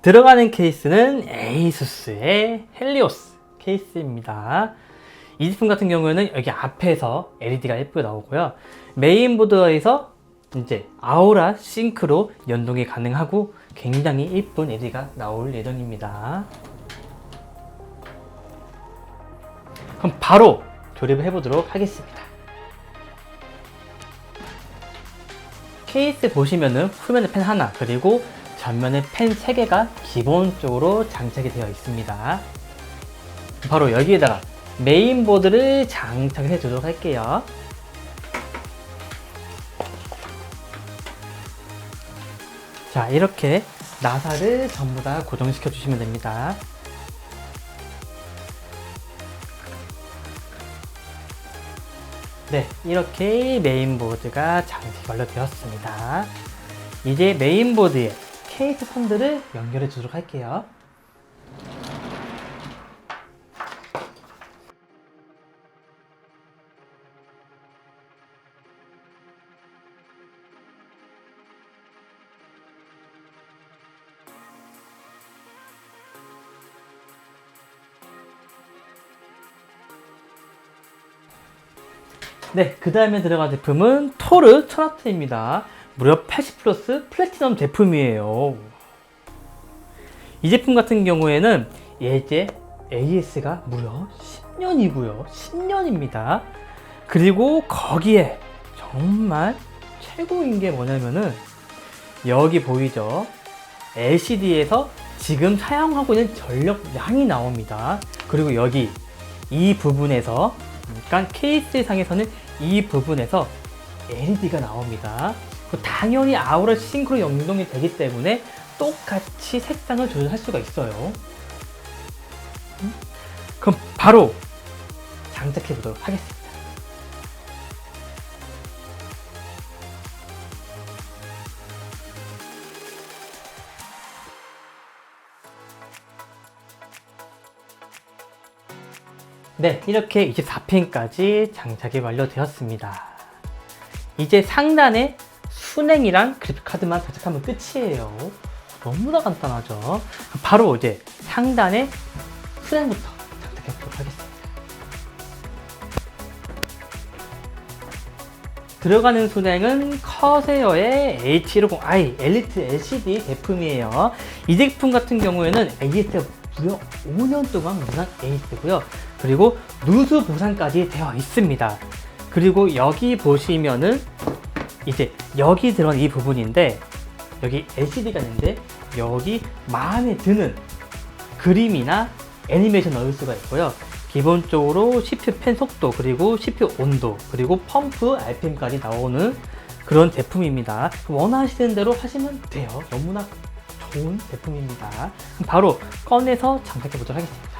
들어가는 케이스는 에이수스의 헬리오스 케이스입니다. 이 제품 같은 경우에는 여기 앞에서 LED가 예쁘게 나오고요. 메인보드에서 이제 아우라 싱크로 연동이 가능하고 굉장히 예쁜 LED가 나올 예정입니다. 그럼 바로 조립을 해보도록 하겠습니다. 케이스 보시면은 후면에 펜 하나, 그리고 전면에 펜 3개가 기본적으로 장착이 되어 있습니다. 바로 여기에다가 메인보드를 장착해 주도록 할게요. 자, 이렇게 나사를 전부 다 고정시켜 주시면 됩니다. 네, 이렇게 메인보드가 장착이 완료되었습니다. 이제 메인보드에 케이스 선들을 연결해 주도록 할게요. 네, 그 다음에 들어간 제품은 토르 1000W입니다. 무려 80플러스 플래티넘 제품이에요. 이 제품 같은 경우에는 예제 AS가 무려 10년이고요. 10년입니다. 그리고 거기에 정말 최고인 게 뭐냐면은 여기 보이죠? LCD에서 지금 사용하고 있는 전력량이 나옵니다. 그리고 여기 이 부분에서, 그러니까 케이스 상에서는 이 부분에서 LED가 나옵니다. 당연히 아우라 싱크로 연동이 되기 때문에 똑같이 색상을 조절할 수가 있어요. 그럼 바로 장착해 보도록 하겠습니다. 네, 이렇게 24핀까지 장착이 완료되었습니다. 이제 상단에 순행이랑 그래픽카드만 장착하면 끝이에요. 너무나 간단하죠. 바로 이제 상단에 순행부터 장착해 보도록 하겠습니다. 들어가는 순행은 커세어의 H150i 엘리트 LCD 제품이에요. 이 제품 같은 경우에는 AS가 무려 5년 동안 무상 AS고요. 그리고 누수 보상까지 되어 있습니다. 그리고 여기 보시면은 이제 여기 들어간 이 부분인데, 여기 LCD가 있는데 여기 마음에 드는 그림이나 애니메이션 넣을 수가 있고요. 기본적으로 CPU 펜 속도, 그리고 CPU 온도, 그리고 펌프 RPM까지 나오는 그런 제품입니다. 원하시는 대로 하시면 돼요. 너무나 좋은 제품입니다. 그럼 바로 꺼내서 장착해 보도록 하겠습니다.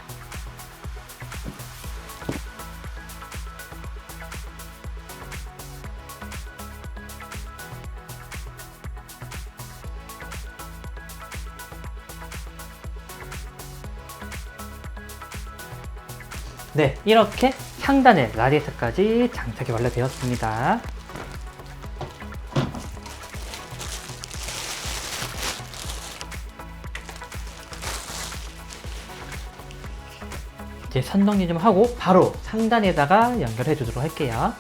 네, 이렇게 상단에 라디에이터까지 장착이 완료되었습니다. 이제 선 정리 좀 하고 바로 상단에다가 연결해 주도록 할게요.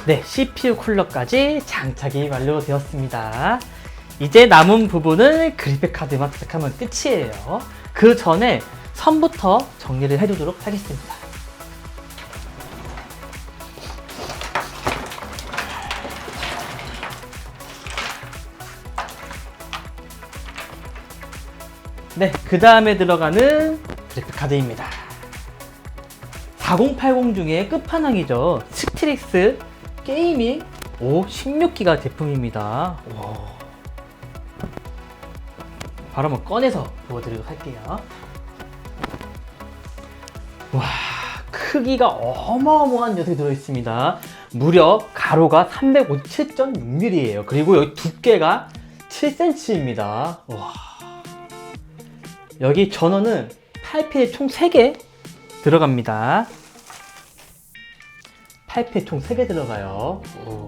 네, CPU 쿨러까지 장착이 완료되었습니다. 이제 남은 부분을 그래픽카드만 장착하면 끝이에요. 그 전에 선부터 정리를 해두도록 하겠습니다. 네, 그 다음에 들어가는 그래픽카드입니다. 4080 중에 끝판왕이죠. 스틸엑스 게이밍 16기가 제품입니다. 와. 바로 한번 꺼내서 보여드리도록 할게요. 와, 크기가 어마어마한 녀석이 들어있습니다. 무려 가로가 357.6mm예요. 그리고 여기 두께가 7cm입니다. 와. 여기 전원은 8필 총 3개 들어갑니다. 8필 총 3개 들어가요. 오.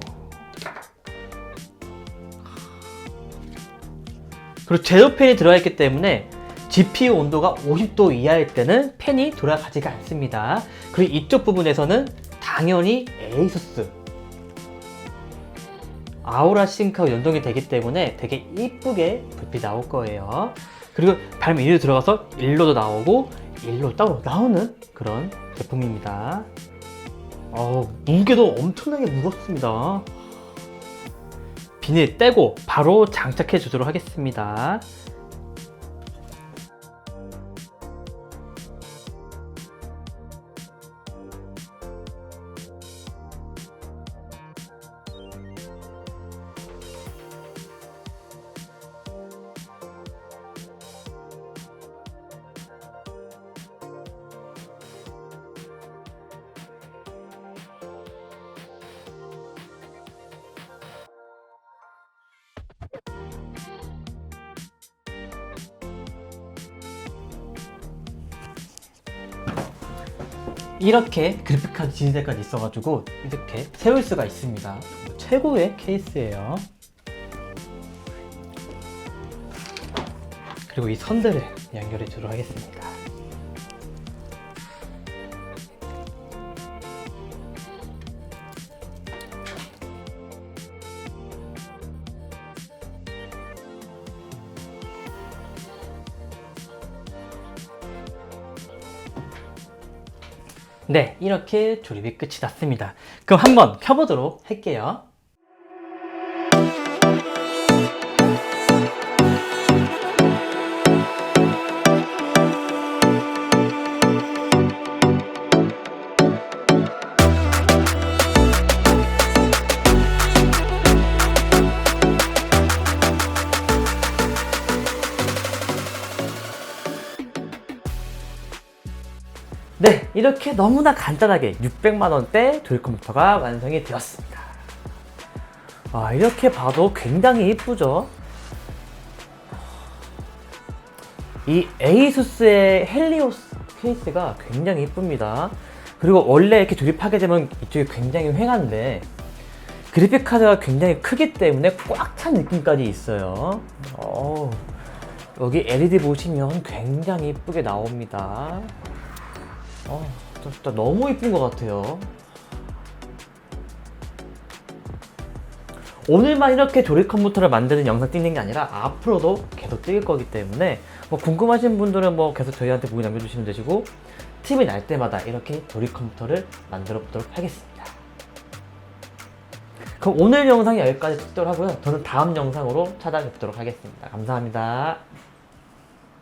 그리고 제로 팬이 들어있기 때문에 GPU 온도가 50도 이하일 때는 팬이 돌아가지가 않습니다. 그리고 이쪽 부분에서는 당연히 에이수스 아우라 싱크하고 연동이 되기 때문에 되게 이쁘게 불빛이 나올 거예요. 그리고 발음 일로 들어가서 일로도 나오고 일로 따로 나오는 그런 제품입니다. 무게도 엄청나게 무겁습니다. 비닐 떼고 바로 장착해 주도록 하겠습니다. 이렇게 그래픽카드 진열대까지 있어가지고 이렇게 세울 수가 있습니다. 최고의 케이스예요. 그리고 이 선들을 연결해 주도록 하겠습니다. 네, 이렇게 조립이 끝이 났습니다. 그럼 한번 켜보도록 할게요. 네, 이렇게 너무나 간단하게 600만원대 조립 컴퓨터가 완성이 되었습니다. 이렇게 봐도 굉장히 이쁘죠? 이 에이수스의 헬리오스 케이스가 굉장히 이쁩니다. 그리고 원래 이렇게 조립하게 되면 이쪽이 굉장히 휑한데 그래픽카드가 굉장히 크기 때문에 꽉 찬 느낌까지 있어요. 여기 LED 보시면 굉장히 이쁘게 나옵니다. 진짜 너무 이쁜 것 같아요. 오늘만 이렇게 조립 컴퓨터를 만드는 영상 찍는 게 아니라 앞으로도 계속 찍을 거기 때문에 궁금하신 분들은 계속 저희한테 문의 남겨주시면 되시고 팁이 날 때마다 이렇게 조립 컴퓨터를 만들어 보도록 하겠습니다. 그럼 오늘 영상이 여기까지 찍도록 하고요. 저는 다음 영상으로 찾아뵙도록 하겠습니다. 감사합니다.